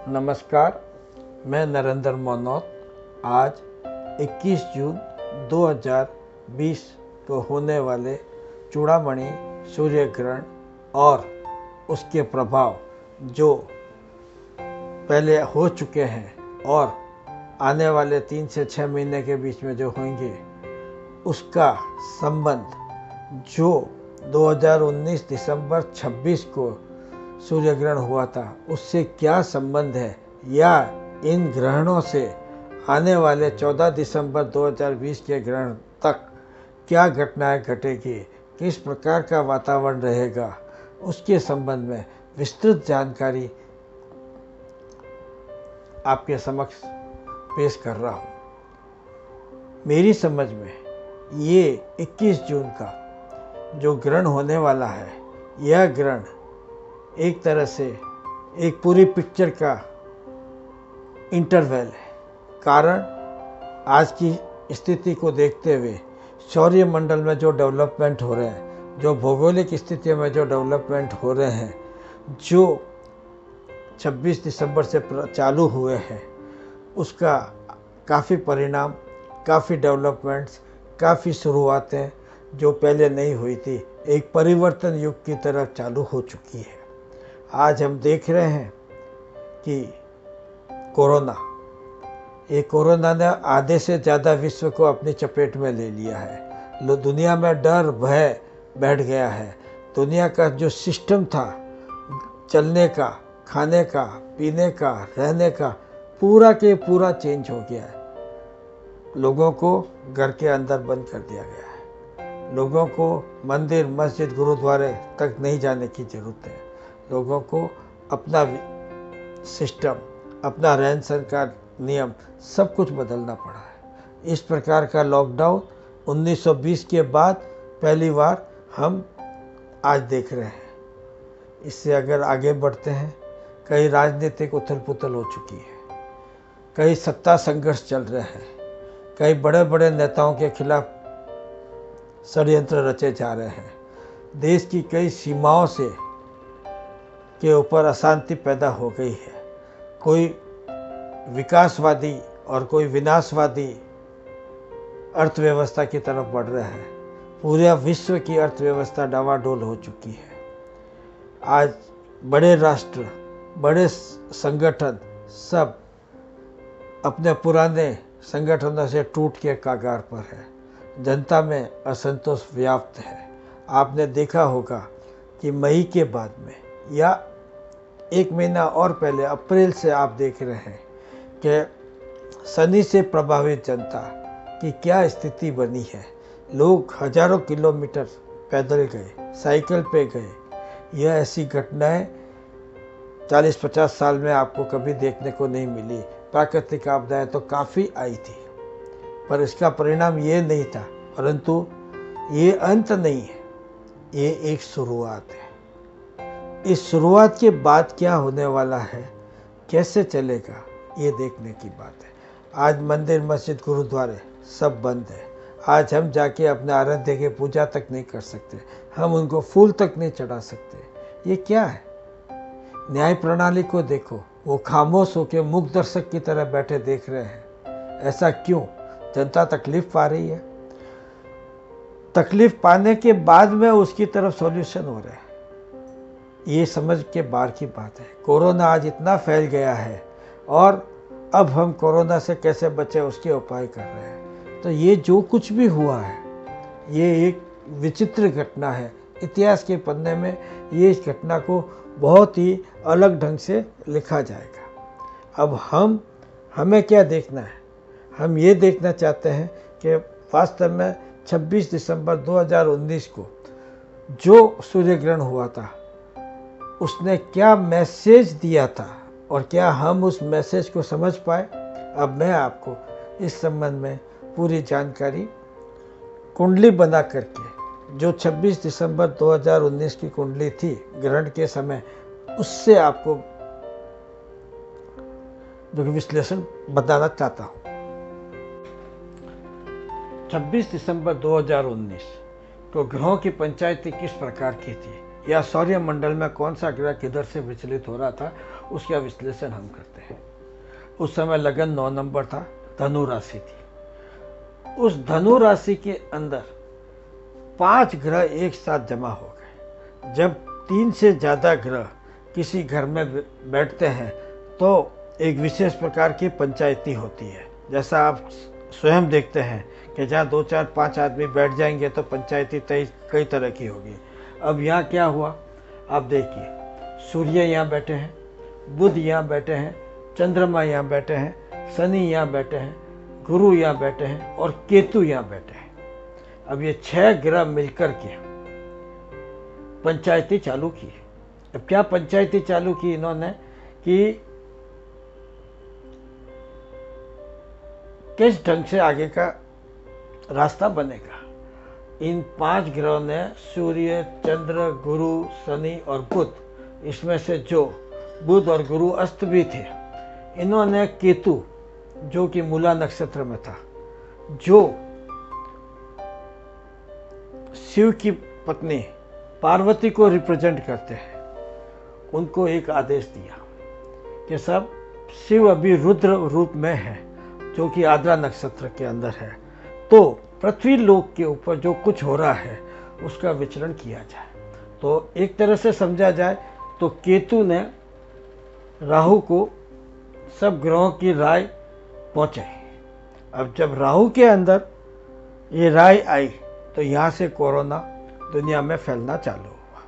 नमस्कार, मैं नरेंद्र मोनोत। आज 21 जून 2020 को होने वाले चूड़ामणि सूर्य ग्रहण और उसके प्रभाव जो पहले हो चुके हैं और आने वाले 3 से 6 महीने के बीच में जो होंगे, उसका संबंध जो 2019 दिसंबर 26 को सूर्य ग्रहण हुआ था उससे क्या संबंध है, या इन ग्रहणों से आने वाले 14 दिसंबर 2020 के ग्रहण तक क्या घटनाएं घटेगी, किस प्रकार का वातावरण रहेगा, उसके संबंध में विस्तृत जानकारी आपके समक्ष पेश कर रहा हूँ। मेरी समझ में ये 21 जून का जो ग्रहण होने वाला है, यह ग्रहण एक तरह से एक पूरी पिक्चर का इंटरवल है। कारण आज की स्थिति को देखते हुए सौर्य मंडल में जो डेवलपमेंट हो रहे हैं, जो भौगोलिक स्थितियों में जो डेवलपमेंट हो रहे हैं, जो 26 दिसंबर से चालू हुए हैं, उसका काफ़ी परिणाम, काफ़ी डेवलपमेंट्स, काफ़ी शुरुआतें जो पहले नहीं हुई थी, एक परिवर्तन युग की तरफ चालू हो चुकी है। आज हम देख रहे हैं कि कोरोना ने आधे से ज़्यादा विश्व को अपनी चपेट में ले लिया है। दुनिया में डर भय बैठ गया है। दुनिया का जो सिस्टम था चलने का, खाने का, पीने का, रहने का, पूरा के पूरा चेंज हो गया है। लोगों को घर के अंदर बंद कर दिया गया है। लोगों को मंदिर, मस्जिद, गुरुद्वारे तक नहीं जाने की ज़रूरत है। लोगों को अपना सिस्टम, अपना रहन सहन का नियम सब कुछ बदलना पड़ा है। इस प्रकार का लॉकडाउन 1920 के बाद पहली बार हम आज देख रहे हैं। इससे अगर आगे बढ़ते हैं, कई राजनीतिक उथल पुथल हो चुकी है, कई सत्ता संघर्ष चल रहे हैं, कई बड़े बड़े नेताओं के खिलाफ षड्यंत्र रचे जा रहे हैं। देश की कई सीमाओं से के ऊपर अशांति पैदा हो गई है। कोई विकासवादी और कोई विनाशवादी अर्थव्यवस्था की तरफ बढ़ रहे हैं। पूरे विश्व की अर्थव्यवस्था डावाडोल हो चुकी है। आज बड़े राष्ट्र, बड़े संगठन सब अपने पुराने संगठनों से टूट के कागार पर है। जनता में असंतोष व्याप्त है। आपने देखा होगा कि मई के बाद में या 1 महीना और पहले अप्रैल से आप देख रहे हैं कि शनि से प्रभावित जनता की क्या स्थिति बनी है। लोग हजारों किलोमीटर पैदल गए, साइकिल पे गए। यह ऐसी घटनाएं 40-50 साल में आपको कभी देखने को नहीं मिली। प्राकृतिक आपदाएं तो काफ़ी आई थी, पर इसका परिणाम ये नहीं था। परंतु ये अंत नहीं है, ये एक शुरुआत है। इस शुरुआत के बाद क्या होने वाला है, कैसे चलेगा, ये देखने की बात है। आज मंदिर, मस्जिद, गुरुद्वारे सब बंद है। आज हम जाके अपने आराध्य की पूजा तक नहीं कर सकते, हम उनको फूल तक नहीं चढ़ा सकते। ये क्या है? न्याय प्रणाली को देखो, वो खामोश होकर मूक दर्शक की तरह बैठे देख रहे हैं। ऐसा क्यों? जनता तकलीफ पा रही है। तकलीफ पाने के बाद में उसकी तरफ सॉल्यूशन हो रहा है। ये समझ के बाहर की बात है। कोरोना आज इतना फैल गया है और अब हम कोरोना से कैसे बचे उसके उपाय कर रहे हैं। तो ये जो कुछ भी हुआ है, ये एक विचित्र घटना है। इतिहास के पन्ने में ये इस घटना को बहुत ही अलग ढंग से लिखा जाएगा। अब हमें क्या देखना है? हम ये देखना चाहते हैं कि वास्तव में 26 दिसंबर 2019 को जो सूर्य ग्रहण हुआ था, उसने क्या मैसेज दिया था और क्या हम उस मैसेज को समझ पाए। अब मैं आपको इस संबंध में पूरी जानकारी कुंडली बना करके, जो 26 दिसंबर 2019 की कुंडली थी ग्रहण के समय, उससे आपको जो विश्लेषण बताना चाहता हूँ। 26 दिसंबर 2019 को ग्रहों की पंचायती किस प्रकार की थी, या सौर्य मंडल में कौन सा ग्रह किधर से विचलित हो रहा था, उसका विश्लेषण हम करते हैं। उस समय लगन 9 नंबर था, धनु राशि थी। उस धनु राशि के अंदर 5 ग्रह एक साथ जमा हो गए। जब 3 से ज़्यादा ग्रह किसी घर में बैठते हैं तो एक विशेष प्रकार की पंचायती होती है। जैसा आप स्वयं देखते हैं कि जहाँ 2, 4, 5 आदमी बैठ जाएंगे तो पंचायती कई तरह की होगी। अब यहाँ क्या हुआ, आप देखिए, सूर्य यहाँ बैठे हैं, बुध यहाँ बैठे हैं, चंद्रमा यहाँ बैठे हैं, शनि यहाँ बैठे हैं, गुरु यहाँ बैठे हैं और केतु यहाँ बैठे हैं। अब ये 6 ग्रह मिलकर के पंचायती चालू की। अब क्या पंचायती चालू की इन्होंने कि किस ढंग से आगे का रास्ता बनेगा। इन 5 ग्रहों ने सूर्य, चंद्र, गुरु, शनि और बुध, इसमें से जो बुध और गुरु अस्त भी थे, इन्होंने केतु जो कि मूला नक्षत्र में था, जो शिव की पत्नी पार्वती को रिप्रेजेंट करते हैं, उनको एक आदेश दिया कि सब शिव अभी रुद्र रूप में है जो कि आद्रा नक्षत्र के अंदर है, तो पृथ्वी लोक के ऊपर जो कुछ हो रहा है उसका विचरण किया जाए। तो एक तरह से समझा जाए तो केतु ने राहु को सब ग्रहों की राय पहुंचाई। अब जब राहु के अंदर ये राय आई तो यहाँ से कोरोना दुनिया में फैलना चालू हुआ,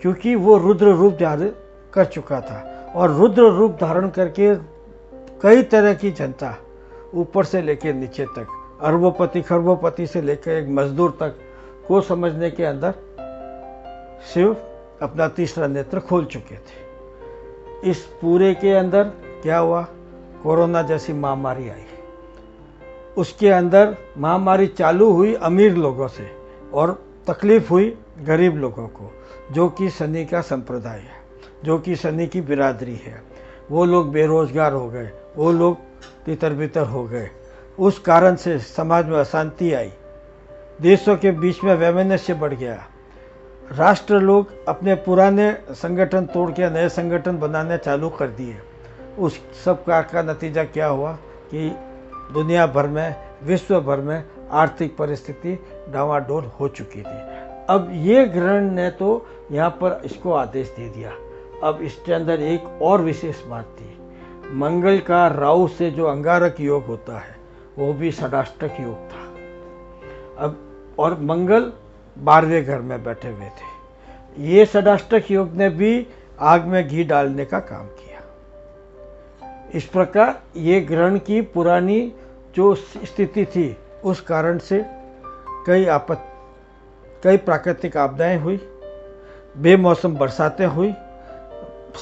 क्योंकि वो रुद्र रूप धारण कर चुका था। और रुद्र रूप धारण करके कई तरह की जनता, ऊपर से लेकर नीचे तक, अरबोपति खरबोपति से लेकर एक मजदूर तक को समझने के अंदर शिव अपना तीसरा नेत्र खोल चुके थे। इस पूरे के अंदर क्या हुआ, कोरोना जैसी महामारी आई। उसके अंदर महामारी चालू हुई अमीर लोगों से और तकलीफ हुई गरीब लोगों को, जो कि शनि का संप्रदाय है, जो कि शनि की बिरादरी है। वो लोग बेरोजगार हो गए, वो लोग तितर बितर हो गए। उस कारण से समाज में अशांति आई, देशों के बीच में वैमनस्य बढ़ गया। राष्ट्र लोग अपने पुराने संगठन तोड़ के नए संगठन बनाने चालू कर दिए। उस सब का नतीजा क्या हुआ कि दुनिया भर में, विश्व भर में आर्थिक परिस्थिति डावाडोल हो चुकी थी। अब ये ग्रहण ने तो यहाँ पर इसको आदेश दे दिया। अब इसके अंदर एक और विशेष बात थी, मंगल का राहु से जो अंगारक योग होता है वो भी षडाष्टक योग था। अब और मंगल 12वें घर में बैठे हुए थे। ये षडाष्टक योग ने भी आग में घी डालने का काम किया। इस प्रकार ये ग्रहण की पुरानी जो स्थिति थी, उस कारण से कई प्राकृतिक आपदाएं हुई, बेमौसम बरसातें हुई,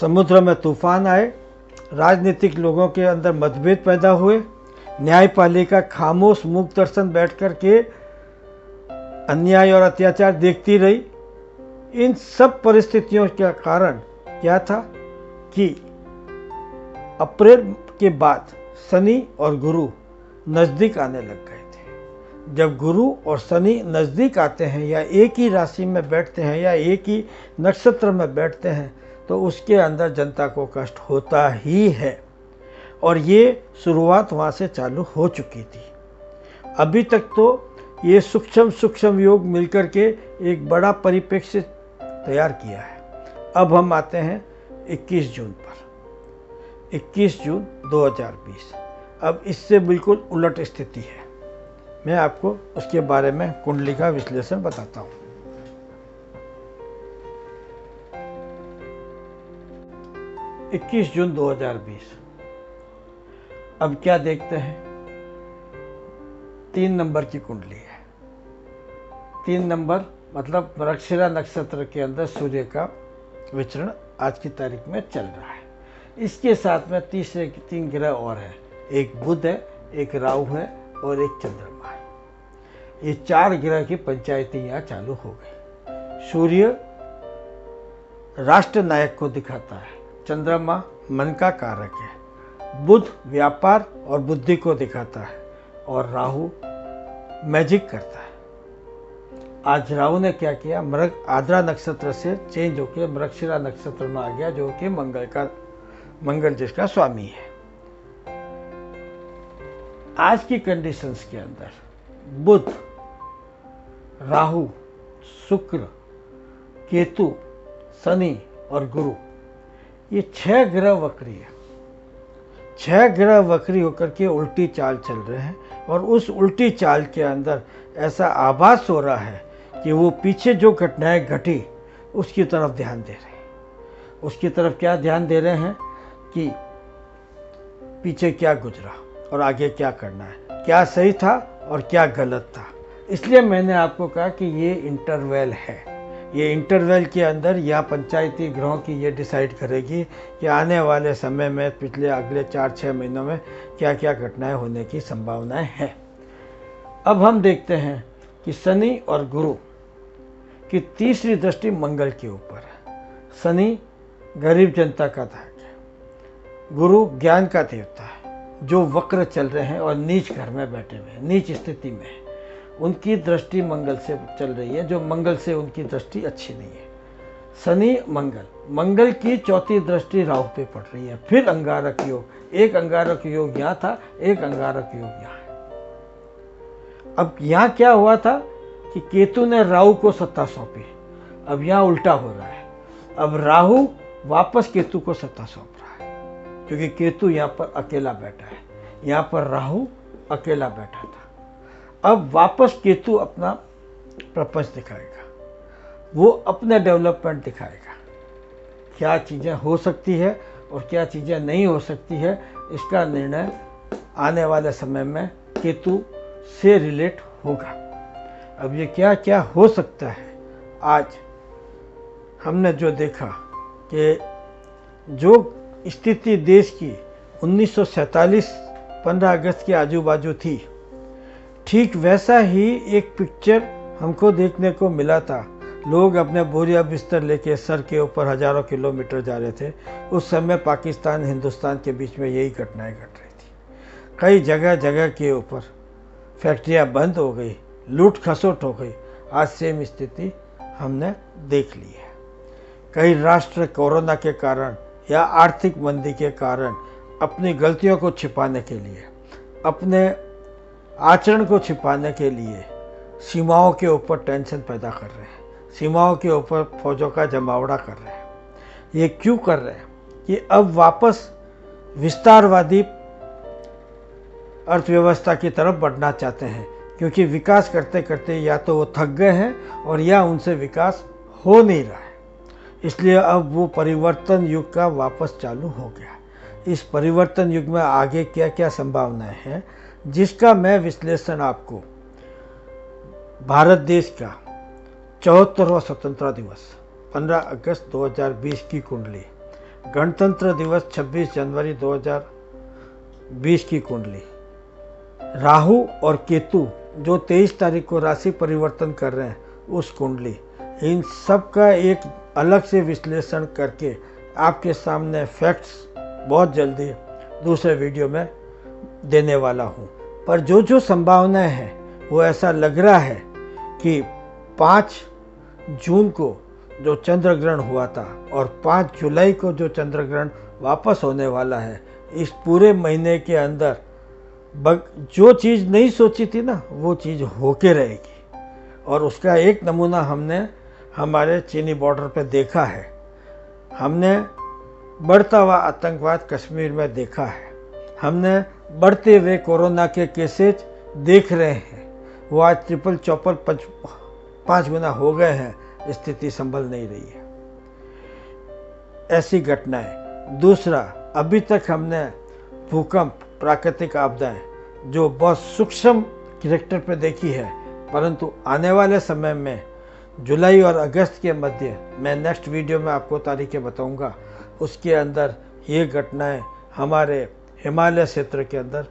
समुद्र में तूफान आए, राजनीतिक लोगों के अंदर मतभेद पैदा हुए, न्यायपालिका खामोश मूक दर्शन बैठ कर के अन्याय और अत्याचार देखती रही। इन सब परिस्थितियों का कारण क्या था कि अप्रैल के बाद शनि और गुरु नज़दीक आने लग गए थे। जब गुरु और शनि नज़दीक आते हैं या एक ही राशि में बैठते हैं या एक ही नक्षत्र में बैठते हैं तो उसके अंदर जनता को कष्ट होता ही है। और ये शुरुआत वहाँ से चालू हो चुकी थी। अभी तक तो ये सूक्ष्म योग मिलकर के एक बड़ा परिप्रेक्ष्य तैयार किया है। अब हम आते हैं 21 जून पर, 21 जून 2020। अब इससे बिल्कुल उलट स्थिति है। मैं आपको उसके बारे में कुंडली का विश्लेषण बताता हूँ। इक्कीस जून 2020। अब क्या देखते हैं, 3 नंबर की कुंडली है। 3 नंबर मतलब मृगशिरा नक्षत्र के अंदर सूर्य का विचरण आज की तारीख में चल रहा है। इसके साथ में 3 ग्रह और हैं, एक बुध है, एक राहु है और एक चंद्रमा है। ये 4 ग्रह की पंचायती यहाँ चालू हो गई। सूर्य राष्ट्र नायक को दिखाता है, चंद्रमा मन का कारक है, बुध व्यापार और बुद्धि को दिखाता है और राहु मैजिक करता है। आज राहु ने क्या किया, आद्रा नक्षत्र से चेंज होकर मृगशिरा नक्षत्र में आ गया, जो कि मंगल का मंगल जिसका स्वामी है। आज की कंडीशंस के अंदर बुध, राहु, शुक्र, केतु, शनि और गुरु, ये 6 ग्रह वक्री है। 6 ग्रह वक्री होकर के उल्टी चाल चल रहे हैं और उस उल्टी चाल के अंदर ऐसा आभास हो रहा है कि वो पीछे जो घटनाएं घटी उसकी तरफ ध्यान दे रहे हैं। उसकी तरफ क्या ध्यान दे रहे हैं कि पीछे क्या गुजरा और आगे क्या करना है, क्या सही था और क्या गलत था। इसलिए मैंने आपको कहा कि ये इंटरवल है। ये इंटरवल के अंदर या पंचायती ग्रहों की ये डिसाइड करेगी कि आने वाले समय में पिछले अगले 4-6 महीनों में क्या क्या घटनाएं होने की संभावनाएं हैं। अब हम देखते हैं कि शनि और गुरु की तीसरी दृष्टि मंगल के ऊपर है। शनि गरीब जनता का धाक है, गुरु ज्ञान का देवता है जो वक्र चल रहे हैं और नीच घर में बैठे हुए हैं, नीच स्थिति में है। उनकी दृष्टि मंगल से चल रही है, जो मंगल से उनकी दृष्टि अच्छी नहीं है। शनि मंगल की चौथी दृष्टि राहु पे पड़ रही है। फिर अंगारक योग, एक अंगारक योग यहाँ था, एक अंगारक योग यहाँ है। अब यहाँ क्या हुआ था कि केतु ने राहु को सत्ता सौंपी, अब यहाँ उल्टा हो रहा है। अब राहु वापस केतु को सत्ता सौंप रहा है, क्योंकि केतु यहाँ पर अकेला बैठा है, यहाँ पर राहु अकेला बैठा था। अब वापस केतु अपना प्रपंच दिखाएगा, वो अपने डेवलपमेंट दिखाएगा। क्या चीज़ें हो सकती है और क्या चीज़ें नहीं हो सकती है, इसका निर्णय आने वाले समय में केतु से रिलेट होगा। अब ये क्या क्या हो सकता है, आज हमने जो देखा कि जो स्थिति देश की 1947 15 अगस्त के आजू बाजू थी, ठीक वैसा ही एक पिक्चर हमको देखने को मिला था। लोग अपने बोरिया बिस्तर लेके सर के ऊपर हजारों किलोमीटर जा रहे थे। उस समय पाकिस्तान हिंदुस्तान के बीच में यही घटनाएं घट रही थी। कई जगह जगह के ऊपर फैक्ट्रियां बंद हो गई, लूट खसोट हो गई। आज सेम स्थिति हमने देख ली है। कई राष्ट्र कोरोना के कारण या आर्थिक मंदी के कारण अपनी गलतियों को छिपाने के लिए, अपने आचरण को छिपाने के लिए सीमाओं के ऊपर टेंशन पैदा कर रहे हैं, सीमाओं के ऊपर फौजों का जमावड़ा कर रहे हैं। ये क्यों कर रहे हैं कि अब वापस विस्तारवादी अर्थव्यवस्था की तरफ बढ़ना चाहते हैं, क्योंकि विकास करते करते या तो वो थक गए हैं और या उनसे विकास हो नहीं रहा है। इसलिए अब वो परिवर्तन युग का वापस चालू हो गया। इस परिवर्तन युग में आगे क्या क्या संभावनाएं हैं, जिसका मैं विश्लेषण आपको भारत देश का 74वां स्वतंत्रता दिवस 15 अगस्त 2020 की कुंडली, गणतंत्र दिवस 26 जनवरी 2020 की कुंडली, राहु और केतु जो 23 तारीख को राशि परिवर्तन कर रहे हैं उस कुंडली, इन सब का एक अलग से विश्लेषण करके आपके सामने फैक्ट्स बहुत जल्दी दूसरे वीडियो में देने वाला हूँ। पर जो जो संभावनाएं हैं वो ऐसा लग रहा है कि 5 जून को जो चंद्र ग्रहण हुआ था और 5 जुलाई को जो चंद्र ग्रहण वापस होने वाला है, इस पूरे महीने के अंदर जो चीज़ नहीं सोची थी ना वो चीज़ होके रहेगी। और उसका एक नमूना हमने हमारे चीनी बॉर्डर पे देखा है। हमने बढ़ता हुआ आतंकवाद कश्मीर में देखा है। हमने बढ़ते हुए कोरोना के केसेज देख रहे हैं। वो आज 3-4 5 गुना हो गए हैं। स्थिति संभल नहीं रही है। ऐसी घटनाएं। दूसरा, अभी तक हमने भूकंप, प्राकृतिक आपदाएं जो बहुत सूक्ष्म कैरेक्टर पे देखी है, परंतु आने वाले समय में जुलाई और अगस्त के मध्य, मैं नेक्स्ट वीडियो में आपको तारीखें बताऊंगा, उसके अंदर ये घटनाएं हमारे हिमालय क्षेत्र के अंदर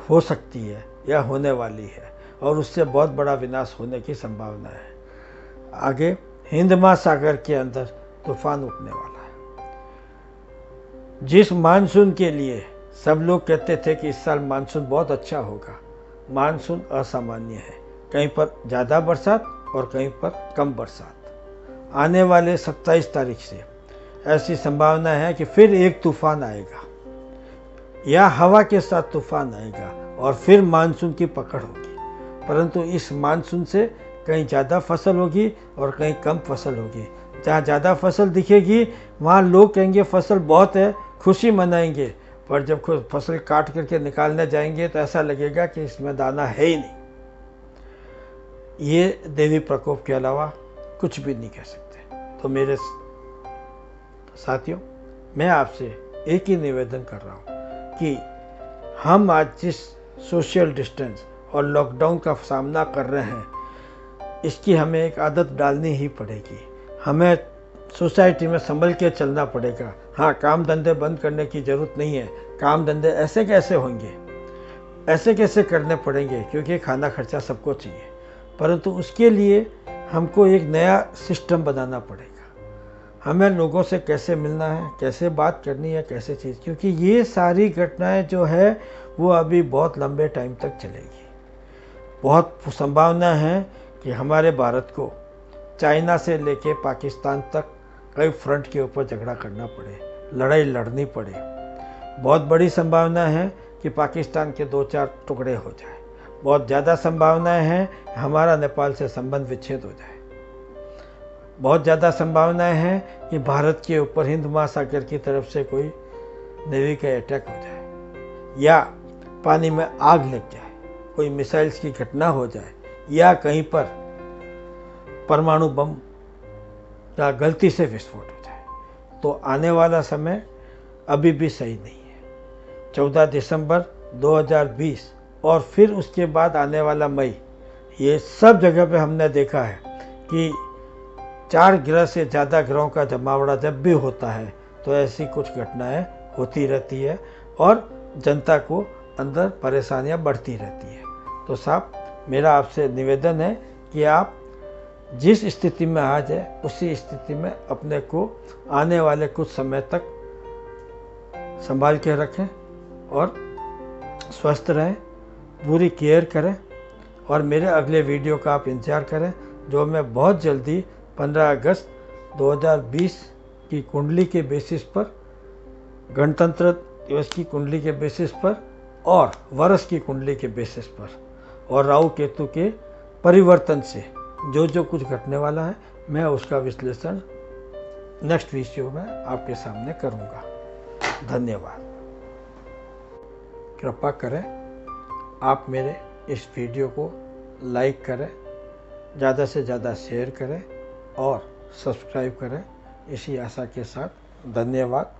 हो सकती है या होने वाली है और उससे बहुत बड़ा विनाश होने की संभावना है। आगे हिंद महासागर के अंदर तूफान उठने वाला है। जिस मानसून के लिए सब लोग कहते थे कि इस साल मानसून बहुत अच्छा होगा, मानसून असामान्य है। कहीं पर ज़्यादा बरसात और कहीं पर कम बरसात। आने वाले 27 तारीख से ऐसी संभावना है कि फिर एक तूफान आएगा या हवा के साथ तूफान आएगा और फिर मानसून की पकड़ होगी। परंतु इस मानसून से कहीं ज़्यादा फसल होगी और कहीं कम फसल होगी। जहाँ ज़्यादा फसल दिखेगी वहाँ लोग कहेंगे फसल बहुत है, खुशी मनाएंगे, पर जब खुद फसल काट करके निकालने जाएंगे तो ऐसा लगेगा कि इसमें दाना है ही नहीं। ये देवी प्रकोप के अलावा कुछ भी नहीं कह सकते। तो मेरे साथियों, मैं आपसे एक ही निवेदन कर रहा हूँ कि हम आज जिस सोशल डिस्टेंस और लॉकडाउन का सामना कर रहे हैं, इसकी हमें एक आदत डालनी ही पड़ेगी। हमें सोसाइटी में संभल के चलना पड़ेगा। हाँ, काम धंधे बंद करने की ज़रूरत नहीं है। काम धंधे ऐसे कैसे होंगे, ऐसे कैसे करने पड़ेंगे, क्योंकि खाना खर्चा सबको चाहिए। परंतु उसके लिए हमको एक नया सिस्टम बनाना पड़ेगा। हमें लोगों से कैसे मिलना है, कैसे बात करनी है, कैसे चीज़, क्योंकि ये सारी घटनाएं जो है वो अभी बहुत लंबे टाइम तक चलेगी। बहुत संभावना है कि हमारे भारत को चाइना से लेके पाकिस्तान तक कई फ्रंट के ऊपर झगड़ा करना पड़े, लड़ाई लड़नी पड़े। बहुत बड़ी संभावना है कि पाकिस्तान के 2-4 टुकड़े हो जाए। बहुत ज़्यादा संभावनाएं हैं हमारा नेपाल से संबंध विच्छेद हो जाए। बहुत ज़्यादा संभावनाएं हैं कि भारत के ऊपर हिंद महासागर की तरफ से कोई नेवी का अटैक हो जाए, या पानी में आग लग जाए, कोई मिसाइल्स की घटना हो जाए, या कहीं पर परमाणु बम का गलती से विस्फोट हो जाए। तो आने वाला समय अभी भी सही नहीं है। 14 दिसंबर 2020 और फिर उसके बाद आने वाला मई, ये सब जगह पे हमने देखा है कि 4 ग्रह से ज़्यादा ग्रहों का जमावड़ा जब भी होता है तो ऐसी कुछ घटनाएं होती रहती है और जनता को अंदर परेशानियां बढ़ती रहती है। तो साहब, मेरा आपसे निवेदन है कि आप जिस स्थिति में आज है उसी स्थिति में अपने को आने वाले कुछ समय तक संभाल के रखें और स्वस्थ रहें, पूरी केयर करें। और मेरे अगले वीडियो का आप इंतज़ार करें, जो मैं बहुत जल्दी 15 अगस्त 2020 की कुंडली के बेसिस पर, गणतंत्र दिवस की कुंडली के बेसिस पर और वर्ष की कुंडली के बेसिस पर और राहु केतु के परिवर्तन से जो जो कुछ घटने वाला है, मैं उसका विश्लेषण नेक्स्ट वीडियो में आपके सामने करूंगा। धन्यवाद। कृपा करें आप मेरे इस वीडियो को लाइक करें, ज़्यादा से ज़्यादा शेयर करें और सब्सक्राइब करें। इसी आशा के साथ धन्यवाद।